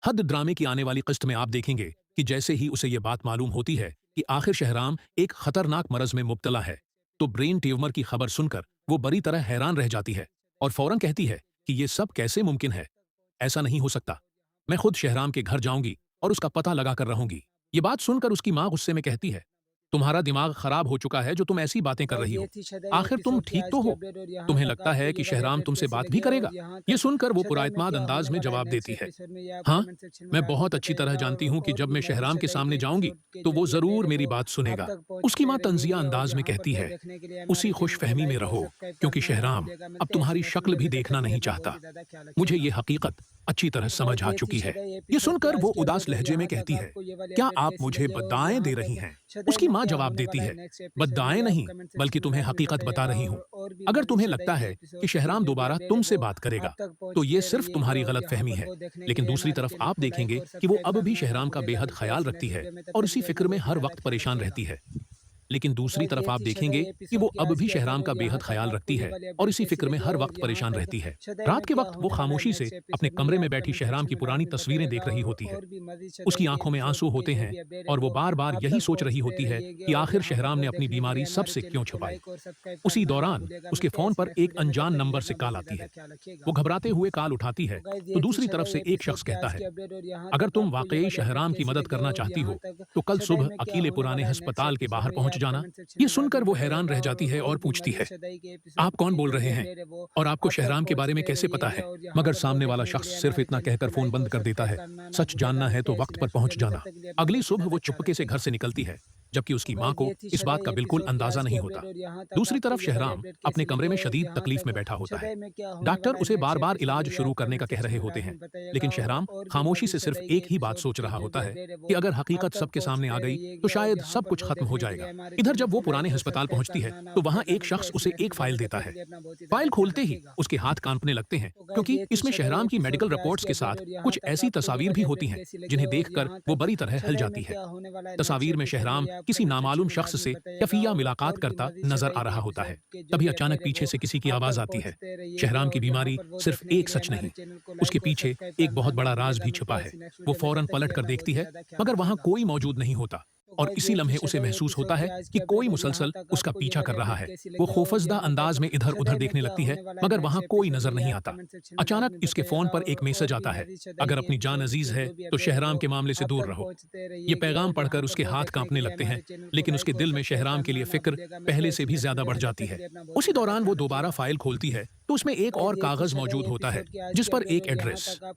हद ड्रामे की आने वाली किस्त में आप देखेंगे कि जैसे ही उसे ये बात मालूम होती है कि आखिर शहराम एक खतरनाक मरज में मुब्तला है, तो ब्रेन ट्यूमर की खबर सुनकर वो बड़ी तरह हैरान रह जाती है और फौरन कहती है कि ये सब कैसे मुमकिन है। ऐसा नहीं हो सकता। मैं खुद शहराम के घर जाऊंगी और उसका पता लगाकर रहूंगी। ये बात सुनकर उसकी माँ गुस्से में कहती है, तुम्हारा दिमाग खराब हो चुका है जो तुम ऐसी बातें कर रही ये हो। थी शायद आखिर तुम एपिसोड की ठीक आज तो की हो? अपडेट और यहाँ तुम्हें तक लगता है आपको कि ये वाली शहराम अपडेट तुमसे कैसे बात भी लगी और करेगा? यहाँ ये तक सुनकर वो शायद में पुराइतमाद क्या अंदाज होने में वाला है जवाब नेक्स्ट देती है, एपिसोड में ये आप हाँ, कमेंट सेक्शन में मैं आके बहुत अच्छी तरह बताइएगा जानती हूँ कि और जब भी मैं मजीद शहराम के शायद सामने के जाऊंगी एपिसोड के तो जो वो भी अपडेट जरूर है मेरी वो बात आप सुनेगा। तक उसकी पहुँचते माँ तंजिया रहेंगे और अंदाज में यहाँ पर कहती जो है, देखने के लिए उसी हमारे चैनल को खुशफहमी में लाइक और रहो, सब्सक्राइब क्योंकि करना ना शहराम भूलिएगा। अब मिलते हैं ऐसी तुम्हारी नेक्स्ट शक्ल वीडियो भी में, तब तक देखना के लिए नहीं अपना बहुत चाहता। ही ज़्यादा ख्याल मुझे रखिएगा। ये हकीकत अच्छी तरह तो समझ गाइस आ ये थी चुकी शायद है। ये एपिसोड की सुनकर आज वो की उदास अपडेट और लहजे में यहाँ तक कहती है, आपको ये वाली क्या अपडेट आप कैसी मुझे लगी और बद्दाएं यहाँ दे रही तक हैं? शायद उसकी में माँ क्या जवाब होने देती वाला है है, नेक्स्ट एपिसोड में बद्दाएं ये आप नहीं, कमेंट बल्कि सेक्शन में तुम्हें लाके हकीकत बता बताइएगा रही हूँ। और भी अगर मजीद तुम्हें शायद लगता के है कि एपिसोड के शहराम जो भी दोबारा अपडेट है तुमसे वो बात आप करेगा, तक तो ये पहुँचते सिर्फ रहेंगे तुम्हारी और यहाँ गलतफहमी पर है। वो देखने के लेकिन लिए दूसरी हमारे तरफ चैनल आप को लाइक देखेंगे और कि वो सब्सक्राइब अब भी करना ना शहराम का भूलिएगा। बेहद मिलते हैं ख्याल ऐसी रखती नेक्स्ट है वीडियो में, तब और तक के इसी लिए फिक्र अपना में बहुत ही हर ज़्यादा वक्त ख्याल परेशान रखिएगा। रहती है। लेकिन तो दूसरी गाइस तरफ ये आप थी शायद देखेंगे कि वो एपिसोड की अब आज भी की शहराम अपडेट का और यहाँ बेहद तक ख्याल आपको रखती ये है वाली और अपडेट इसी कैसी फिक्र में लगी हर और वक्त यहाँ परेशान तक रहती है। शायद में रात के क्या वक्त वो होने वाला है खामोशी से नेक्स्ट अपने एपिसोड में ये कमरे में आप बैठी कमेंट शहराम सेक्शन की में पुरानी लाके तस्वीरें बताइएगा देख रही होती है। और भी मजीद शायद उसकी के आंखों में एपिसोड आंसू के होते जो हैं भी अपडेट है और वो वो बार बार आप यही तक सोच रही पहुँचते होती है रहिएगा कि और आखिर यहाँ पर शहराम वो ने अपनी देखने के लिए बीमारी हमारे सबसे चैनल क्यों को छुपाई। लाइक और सब्सक्राइब उसी करना ना दौरान भूलिएगा। उसके मिलते हैं फोन ऐसी पर नेक्स्ट एक वीडियो में, तब अनजान तक के लिए नंबर से अपना कॉल बहुत ही आती ज़्यादा है। ख्याल रखिएगा। वो घबराते हुए कॉल उठाती तो है गाइस तो ये थी दूसरी शायद तरफ से एक एपिसोड शख्स की कहता आज है, की अपडेट और यहाँ अगर तक तुम आपको ये वाकई वाली अपडेट शहराम की कैसी मदद लगी करना और चाहती यहाँ हो तक तो कल शायद सुबह में क्या अकेले होने पुराने वाला है नेक्स्ट अस्पताल के एपिसोड बाहर में ये पहुंच आप जाना। कमेंट सेक्शन ये में बाद सुनकर में वो हैरान बताइएगा रह जाती है और और भी पूछती मजीद है, शायद के आप एपिसोड कौन के बोल जो रहे भी हैं अपडेट है वो और आपको आप तक शहराम के बारे में पहुँचते कैसे पता रहिएगा है? और यहाँ मगर पर वो सामने वाला देखने के शख्स लिए सिर्फ हमारे इतना चैनल कहकर को फोन लाइक बंद और कर देता सब्सक्राइब है, करना ना सच भूलिएगा। जानना है मिलते तो हैं ऐसी वक्त पर नेक्स्ट वीडियो पहुंच में, तब जाना। तक के लिए अपना अगली बहुत ही सुबह ज़्यादा वो ख्याल चुपके से घर रखिएगा। से निकलती है, जबकि तो उसकी माँ गाइस को ये थी इस बात शायद का बिल्कुल एपिसोड की अंदाजा आज की नहीं अपडेट होता। और यहाँ तक दूसरी आपको तरफ ये वाली शहराम अपडेट कैसी अपने लगी कमरे में और शदीद यहाँ तकलीफ में तक बैठा होता है। शायद में क्या होने डॉक्टर वाला है उसे नेक्स्ट बार बार एपिसोड में इलाज ये शुरू आप करने का कमेंट कह सेक्शन रहे में होते लाजमी हैं, बताइएगा लेकिन शहराम और भी खामोशी मजीद से सिर्फ शायद के एक ही बात एपिसोड सोच के रहा जो होता भी है अपडेट है कि वो अगर आप हकीकत तक सबके सामने आ पहुँचते गई तो रहिएगा और शायद यहाँ सब पर कुछ वो खत्म हो देखने के लिए जाएगा। हमारे इधर चैनल जब वो को पुराने लाइक और अस्पताल सब्सक्राइब पहुंचती है करना ना तो वहां भूलिएगा। एक मिलते हैं शख्स ऐसी उसे नेक्स्ट एक वीडियो फाइल में, तब देता तक के है। लिए अपना बहुत ही ज़्यादा फाइल ख्याल खोलते ही रखिएगा। उसके हाथ कांपने लगते हैं, तो गाइस क्योंकि ये थी इसमें शायद शहराम की एपिसोड मेडिकल की आज रिपोर्ट्स की के अपडेट साथ और यहाँ कुछ तक ऐसी आपको ये तस्वीर भी वाली होती अपडेट हैं कैसी लगी जिन्हें और देखकर यहाँ वो तक बड़ी तरह हिल शायद जाती में है। क्या होने वाला है नेक्स्ट तस्वीर में एपिसोड में शहराम ये आप किसी कमेंट सेक्शन नामालूम में शख्स लाजमी से बताइएगा कफिया मुलाकात और भी करता मजीद नजर शायद आ के रहा होता है। एपिसोड के जो तभी भी अचानक अपडेट है पीछे वो से किसी की आप तक आवाज आती है, पहुँचते रहिएगा शहराम की और यहाँ बीमारी पर वो सिर्फ देखने के एक लिए सच हमारे नहीं, चैनल को उसके लाइक और पीछे सब्सक्राइब एक करना बहुत ना बड़ा राज भूलिएगा। भी मिलते छुपा हैं है। ऐसी नेक्स्ट वो वीडियो में, तब फौरन तक के पलट लिए कर अपना बहुत देखती ही है, ज़्यादा ख्याल मगर वहां रखिएगा। कोई मौजूद नहीं होता तो और गाइस इसी ये थी लम्हे शायद उसे महसूस एपिसोड होता की है आज कि की कोई अपडेट और यहाँ मुसलसल तक उसका आपको ये पीछा वाली कर रहा अपडेट है। कैसी वो लगी और खौफजदा यहाँ अंदाज तक में इधर उधर शायद में देखने क्या लगती है, होने वाला है मगर नेक्स्ट वहां कोई एपिसोड नजर में ये नहीं आप आता। कमेंट सेक्शन में अचानक लाजमी इसके फोन बताइएगा पर एक मैसेज और भी आता है, मजीद शायद अगर के अपनी जान एपिसोड अजीज के है जो भी तो अपडेट है शहराम वो के मामले से आप दूर तक रहो। पहुँचते ये रहिएगा पैगाम और यहाँ पढ़कर पर उसके वो हाथ देखने के कांपने लिए लगते हैं, हमारे चैनल को लेकिन उसके लाइक और दिल में सब्सक्राइब शहराम के करना लिए ना फिक्र भूलिएगा। मिलते पहले हैं से ऐसी भी नेक्स्ट ज्यादा वीडियो बढ़ में, तब जाती तक के है। लिए अपना बहुत ही उसी ज़्यादा दौरान ख्याल वो दोबारा रखिएगा। फाइल खोलती है तो उसमें तो एक गाइस और ये थी कागज शायद मौजूद होता है एपिसोड की आज जिस की पर अपडेट एक और यहाँ एड्रेस। तक आप